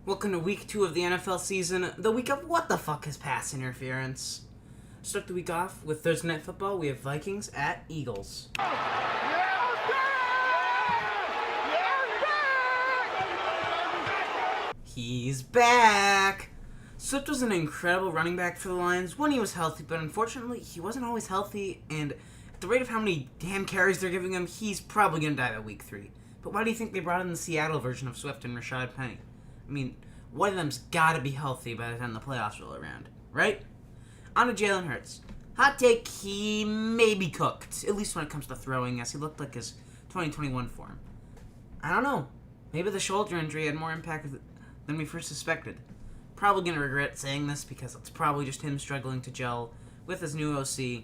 Welcome to week 2 of the NFL season, the week of what the fuck is pass interference. Start the week off with Thursday Night Football. We have Vikings at Eagles. He's back! Swift was an incredible running back for the Lions when he was healthy, but unfortunately he wasn't always healthy, and at the rate of how many damn carries they're giving him, he's probably going to die by week 3. But why do you think they brought in the Seattle version of Swift and Rashad Penny? I mean, one of them's got to be healthy by the time the playoffs roll around, right? On to Jalen Hurts. Hot take, he may be cooked, at least when it comes to throwing, as he looked like his 2021 form. I don't know. Maybe the shoulder injury had more impact than we first suspected. Probably going to regret saying this because it's probably just him struggling to gel with his new OC.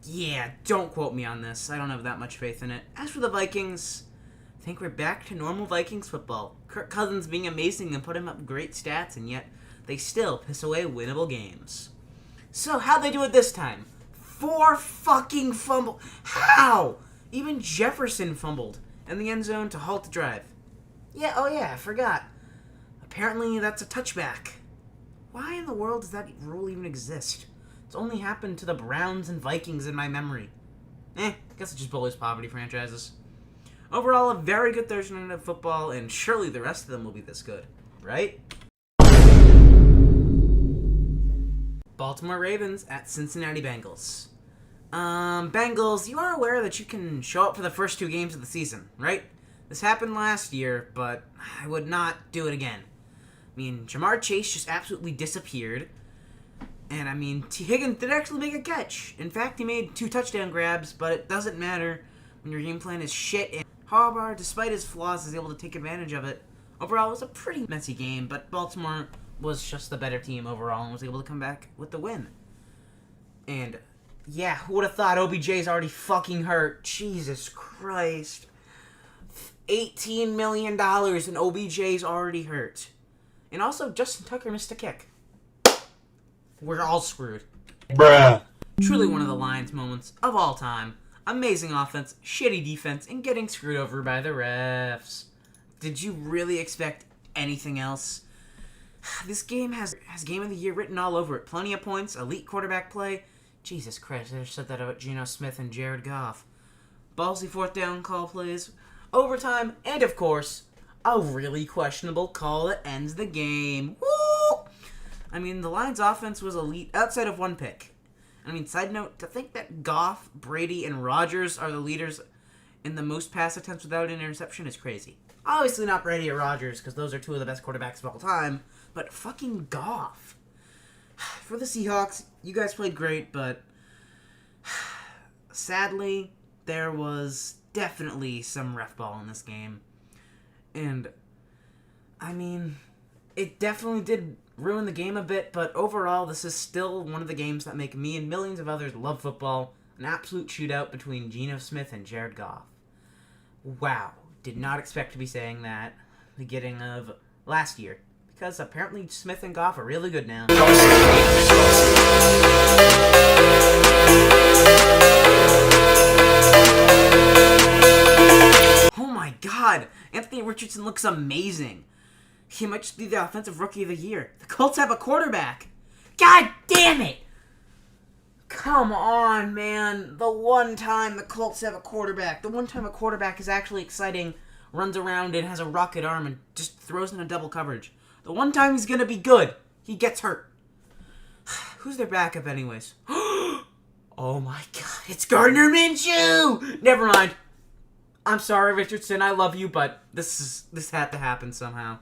Yeah, don't quote me on this. I don't have that much faith in it. As for the Vikings, I think we're back to normal Vikings football. Kirk Cousins being amazing and putting up great stats, and yet they still piss away winnable games. So, how'd they do it this time? 4 fucking fumbles. How? Even Jefferson fumbled in the end zone to halt the drive. Yeah, I forgot. Apparently, that's a touchback. Why in the world does that rule even exist? It's only happened to the Browns and Vikings in my memory. Guess it just bullies poverty franchises. Overall, a very good Thursday night of football, and surely the rest of them will be this good, right? Baltimore Ravens at Cincinnati Bengals. Bengals, you are aware that you can show up for the first 2 games of the season, right? This happened last year, but I would not do it again. I mean, Jamar Chase just absolutely disappeared. And, I mean, T. Higgins did actually make a catch. In fact, he made 2 touchdown grabs, but it doesn't matter when your game plan is shit. And Harbaugh, despite his flaws, is able to take advantage of it. Overall, it was a pretty messy game, but Baltimore was just the better team overall and was able to come back with the win. And, yeah, who would have thought OBJ's already fucking hurt? Jesus Christ. $18 million and OBJ's already hurt. And also, Justin Tucker missed a kick. We're all screwed. Bruh. Truly one of the Lions moments of all time. Amazing offense, shitty defense, and getting screwed over by the refs. Did you really expect anything else? This game has Game of the Year written all over it. Plenty of points, elite quarterback play. Jesus Christ, I just said that about Geno Smith and Jared Goff. Ballsy 4th down call plays, overtime, and of course, a really questionable call that ends the game. Woo! I mean, the Lions' offense was elite outside of 1 pick. I mean, side note, to think that Goff, Brady, and Rodgers are the leaders in the most pass attempts without an interception is crazy. Obviously not Brady or Rodgers, because those are 2 of the best quarterbacks of all time, but fucking Goff. For the Seahawks, you guys played great, but sadly, there was definitely some ref ball in this game. And, I mean, it definitely did ruin the game a bit, but overall, this is still one of the games that make me and millions of others love football. An absolute shootout between Geno Smith and Jared Goff. Wow, did not expect to be saying that beginning of last year, because apparently Smith and Goff are really good now. Oh my god, Anthony Richardson looks amazing. He might just be the offensive rookie of the year. The Colts have a quarterback. God damn it! Come on, man. The one time the Colts have a quarterback. The one time a quarterback is actually exciting, runs around and has a rocket arm and just throws in a double coverage. The one time he's gonna be good, he gets hurt. Who's their backup anyways? Oh my god, it's Gardner Minshew! Never mind. I'm sorry, Richardson, I love you, but this had to happen somehow.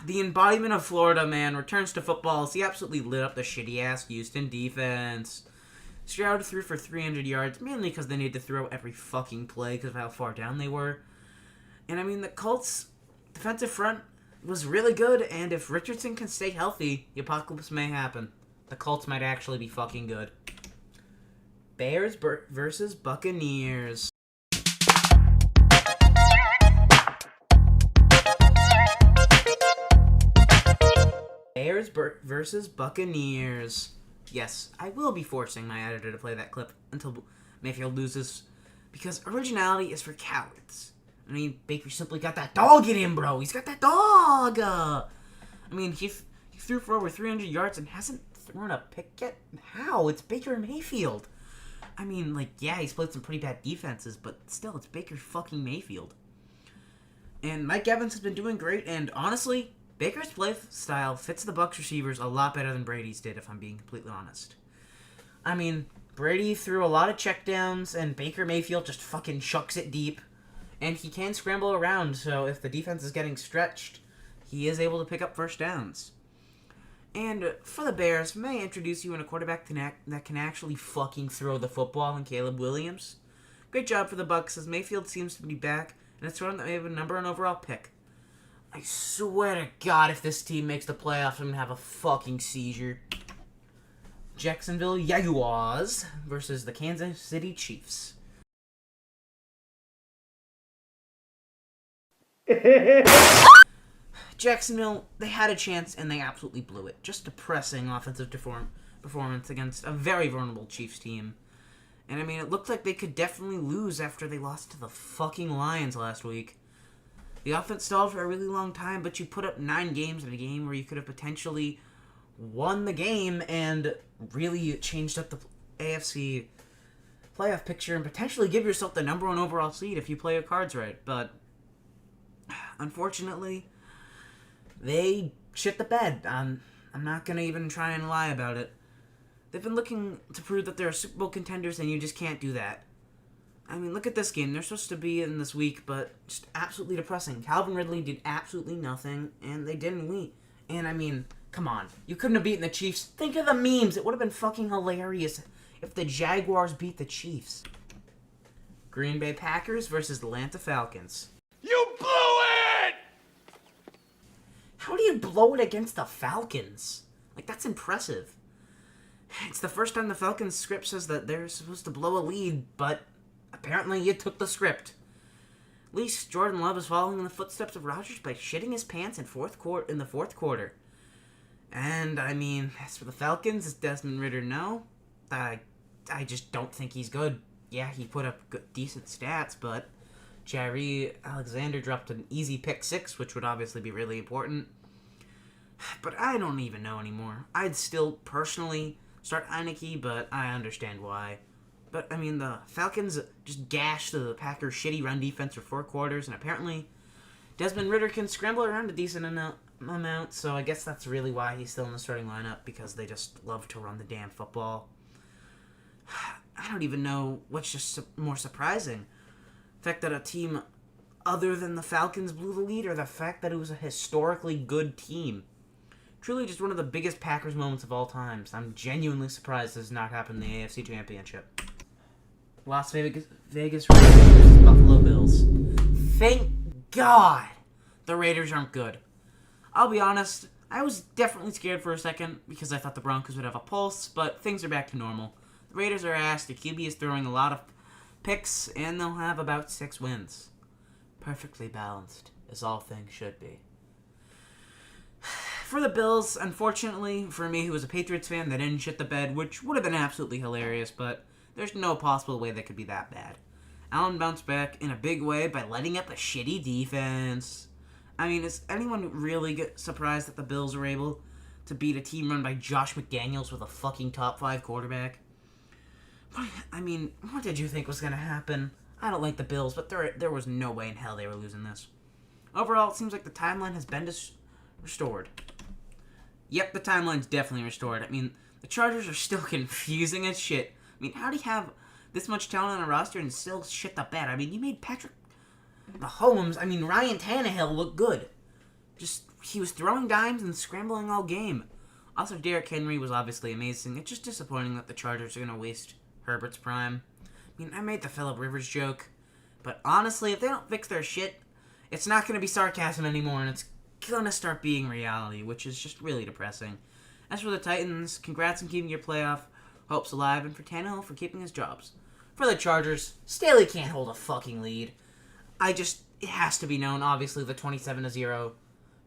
The embodiment of Florida, man, returns to football as he absolutely lit up the shitty-ass Houston defense. Stroud threw for 300 yards, mainly because they needed to throw every fucking play because of how far down they were. And, I mean, the Colts' defensive front was really good, and if Richardson can stay healthy, the apocalypse may happen. The Colts might actually be fucking good. Bears versus Buccaneers. Bears versus Buccaneers. Yes, I will be forcing my editor to play that clip until Mayfield loses, because originality is for cowards. I mean, Baker simply got that dog in him, bro. He's got that dog. I mean, he threw for over 300 yards and hasn't thrown a pick yet. How? It's Baker Mayfield. I mean, like, yeah, he's played some pretty bad defenses, but still, it's Baker fucking Mayfield. And Mike Evans has been doing great, and honestly, Baker's play style fits the Bucs receivers a lot better than Brady's did, if I'm being completely honest. I mean, Brady threw a lot of checkdowns, and Baker Mayfield just fucking chucks it deep. And he can scramble around, so if the defense is getting stretched, he is able to pick up first downs. And for the Bears, may I introduce you in a quarterback that can actually fucking throw the football in Caleb Williams? Great job for the Bucs, as Mayfield seems to be back, and it's thrown that they have a number one overall pick. I swear to God, if this team makes the playoffs, I'm gonna have a fucking seizure. Jacksonville Jaguars versus the Kansas City Chiefs. Jacksonville, they had a chance and they absolutely blew it. Just depressing offensive performance against a very vulnerable Chiefs team. And I mean, it looked like they could definitely lose after they lost to the fucking Lions last week. The offense stalled for a really long time, but you put up 9 games in a game where you could have potentially won the game and really changed up the AFC playoff picture and potentially give yourself the number 1 overall seed if you play your cards right. But unfortunately, they shit the bed. I'm not going to even try and lie about it. They've been looking to prove that they're Super Bowl contenders, and you just can't do that. I mean, look at this game. They're supposed to be in this week, but just absolutely depressing. Calvin Ridley did absolutely nothing, and they didn't win. And I mean, come on. You couldn't have beaten the Chiefs. Think of the memes. It would have been fucking hilarious if the Jaguars beat the Chiefs. Green Bay Packers versus Atlanta Falcons. You blew it! How do you blow it against the Falcons? Like, that's impressive. It's the first time the Falcons script says that they're supposed to blow a lead, but apparently you took the script. At least Jordan Love is following in the footsteps of Rodgers by shitting his pants in the fourth quarter. And, I mean, as for the Falcons, is Desmond Ridder no? I just don't think he's good. Yeah, he put up decent stats, but Jair Alexander dropped an easy pick 6, which would obviously be really important. But I don't even know anymore. I'd still personally start Heineke, but I understand why. But, I mean, the Falcons just gashed the Packers' shitty run defense for 4 quarters, and apparently Desmond Ridder can scramble around a decent amount, so I guess that's really why he's still in the starting lineup, because they just love to run the damn football. I don't even know what's just more surprising. The fact that a team other than the Falcons blew the lead, or the fact that it was a historically good team. Truly just one of the biggest Packers moments of all time. I'm genuinely surprised this has not happened in the AFC Championship. Las Vegas Raiders versus Buffalo Bills. Thank God the Raiders aren't good. I'll be honest, I was definitely scared for a second because I thought the Broncos would have a pulse, but things are back to normal. The Raiders are ass, the QB is throwing a lot of picks, and they'll have about 6 wins. Perfectly balanced, as all things should be. For the Bills, unfortunately, for me who was a Patriots fan, they didn't shit the bed, which would have been absolutely hilarious, but there's no possible way that could be that bad. Allen bounced back in a big way by letting up a shitty defense. I mean, is anyone really surprised that the Bills were able to beat a team run by Josh McDaniels with a fucking top 5 quarterback? I mean, what did you think was going to happen? I don't like the Bills, but there was no way in hell they were losing this. Overall, it seems like the timeline has been restored. Yep, the timeline's definitely restored. I mean, the Chargers are still confusing as shit. I mean, how do you have this much talent on a roster and still shit the bed? I mean, you made Patrick Mahomes, Ryan Tannehill look good. He was throwing dimes and scrambling all game. Also, Derrick Henry was obviously amazing. It's just disappointing that the Chargers are going to waste Herbert's prime. I mean, I made the Phillip Rivers joke, but honestly, if they don't fix their shit, it's not going to be sarcasm anymore, and it's going to start being reality, which is just really depressing. As for the Titans, congrats on keeping your playoff hopes alive, and for Tannehill for keeping his jobs. For the Chargers, Staley can't hold a fucking lead. It has to be known, obviously, the 27-0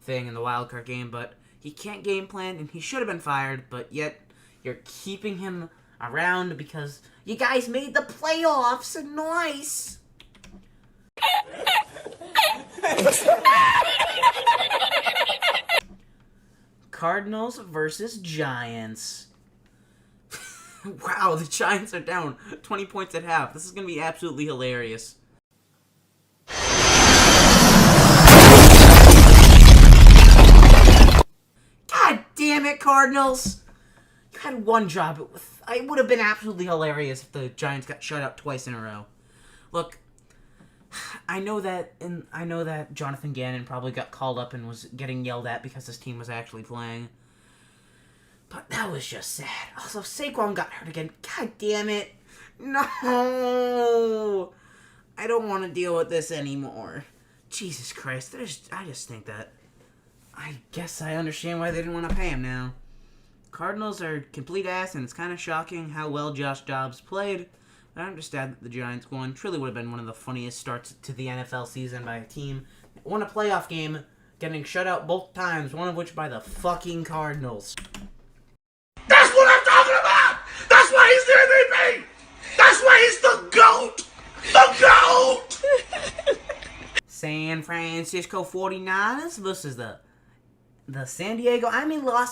thing in the wildcard game, but he can't game plan, and he should have been fired, but yet you're keeping him around because you guys made the playoffs. Nice. Cardinals versus Giants. Wow, the Giants are down 20 points at half. This is going to be absolutely hilarious. God damn it, Cardinals! You had one job. It would have been absolutely hilarious if the Giants got shut out twice in a row. Look, I know that Jonathan Gannon probably got called up and was getting yelled at because his team was actually playing. But that was just sad. Also, Saquon got hurt again. God damn it. No! I don't want to deal with this anymore. Jesus Christ. I just think that... I guess I understand why they didn't want to pay him now. Cardinals are complete ass, and it's kind of shocking how well Josh Dobbs played. But I understand that the Giants won. Truly would have been one of the funniest starts to the NFL season by a team. Won a playoff game, getting shut out both times, one of which by the fucking Cardinals. That's what I'm talking about! That's why he's the MVP! That's why he's the GOAT! The GOAT! San Francisco 49ers versus the Los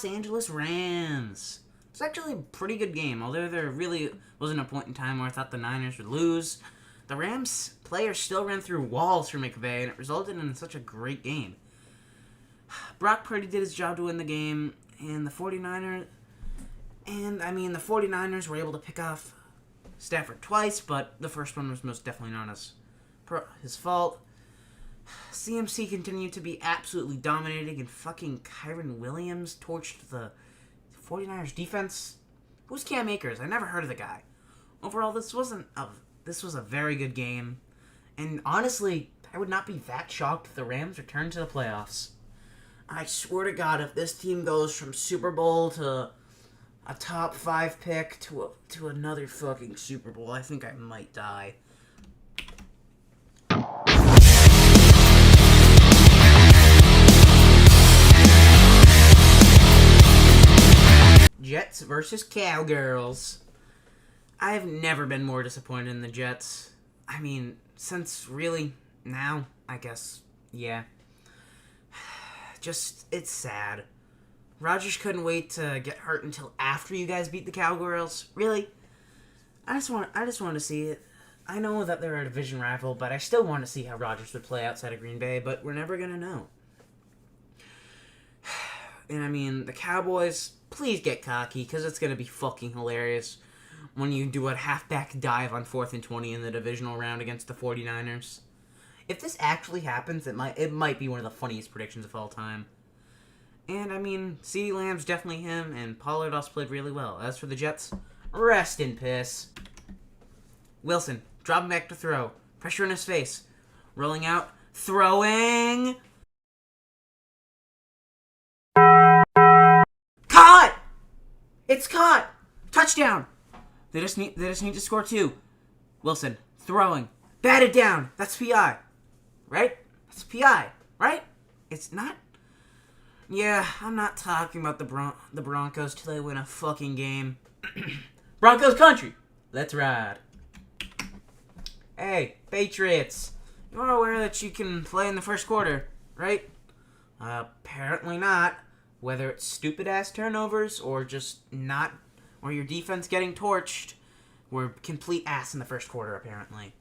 Angeles Rams. It's actually a pretty good game, although there really wasn't a point in time where I thought the Niners would lose. The Rams players still ran through walls for McVay, and it resulted in such a great game. Brock Purdy did his job to win the game, and the 49ers were able to pick off Stafford twice, but the first one was most definitely not his fault. CMC continued to be absolutely dominating, and fucking Kyron Williams torched the 49ers defense. Who's Cam Akers? I never heard of the guy. Overall, this was a very good game, and honestly, I would not be that shocked if the Rams returned to the playoffs. I swear to God, if this team goes from Super Bowl to a top 5 pick to another fucking Super Bowl, I think I might die. Jets versus Cowgirls. I have never been more disappointed in the Jets. I mean, since really now, I guess, yeah. Just, it's sad. Rodgers couldn't wait to get hurt until after you guys beat the Cowgirls. Really? I just want to see it. I know that they're a division rival, but I still want to see how Rodgers would play outside of Green Bay, but we're never going to know. And I mean, the Cowboys, please get cocky, because it's going to be fucking hilarious when you do a halfback dive on 4th and 20 in the divisional round against the 49ers. If this actually happens, it might be one of the funniest predictions of all time. And, I mean, CeeDee Lamb's definitely him, and Pollard also played really well. As for the Jets, rest in piss. Wilson, dropping back to throw. Pressure in his face. Rolling out. Throwing. Caught! It's caught! Touchdown! They just need to score 2. Wilson, throwing. Batted down. That's PI. Right? That's PI. Right? It's not? Yeah, I'm not talking about the Broncos till they win a fucking game. Broncos country! Let's ride. Hey, Patriots. You are aware that you can play in the first quarter, right? Apparently not. Whether it's stupid-ass turnovers or just not, or your defense getting torched, we're complete ass in the first quarter, apparently.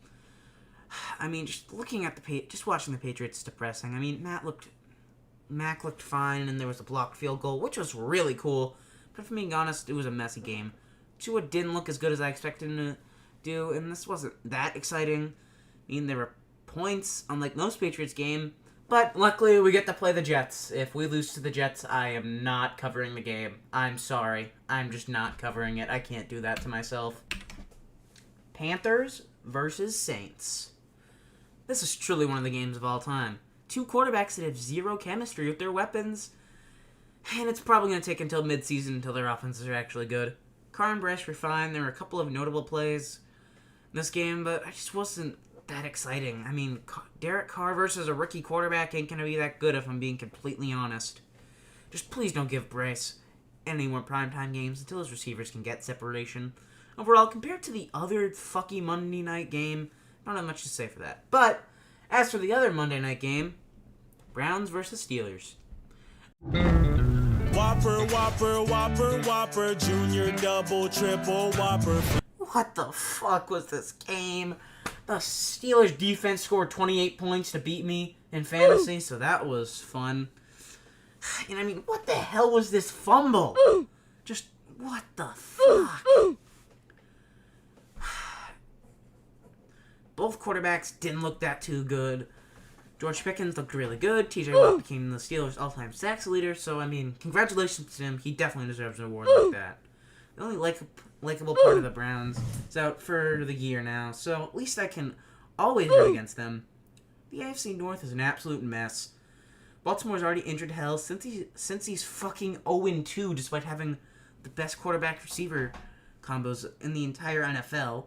I mean, just watching the Patriots is depressing. I mean, Mac looked fine, and there was a blocked field goal, which was really cool. But if I'm being honest, it was a messy game. Tua didn't look as good as I expected him to do, and this wasn't that exciting. I mean, there were points, unlike most Patriots game, but luckily we get to play the Jets. If we lose to the Jets, I am not covering the game. I'm sorry. I'm just not covering it. I can't do that to myself. Panthers versus Saints. This is truly one of the games of all time. 2 quarterbacks that have zero chemistry with their weapons, and it's probably going to take until midseason until their offenses are actually good. Carr and Bryce were fine. There were a couple of notable plays in this game, but I just wasn't that exciting. I mean, Derek Carr versus a rookie quarterback ain't going to be that good if I'm being completely honest. Just please don't give Bryce any more primetime games until his receivers can get separation. Overall, compared to the other fucking Monday night game, I don't have much to say for that. But As for the other Monday night game, Browns versus Steelers. Whopper, Whopper, Whopper, Whopper, Junior, Double, Triple, Whopper. What the fuck was this game? The Steelers defense scored 28 points to beat me in fantasy, so that was fun. And I mean, what the hell was this fumble? Just, what the fuck? Both quarterbacks didn't look that too good. George Pickens looked really good. TJ Watt became the Steelers' all-time sacks leader, so, I mean, congratulations to him. He definitely deserves an award like that. The only likable part of the Browns is out for the year now, so at least I can always root against them. The AFC North is an absolute mess. Baltimore's already injured hell since he's fucking 0-2, despite having the best quarterback-receiver combos in the entire NFL.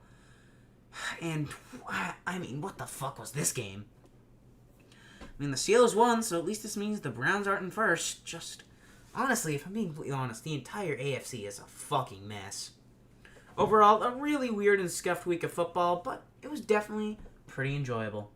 And, I mean, what the fuck was this game? I mean, the Steelers won, so at least this means the Browns aren't in first. Just, honestly, if I'm being completely honest, the entire AFC is a fucking mess. Overall, a really weird and scuffed week of football, but it was definitely pretty enjoyable.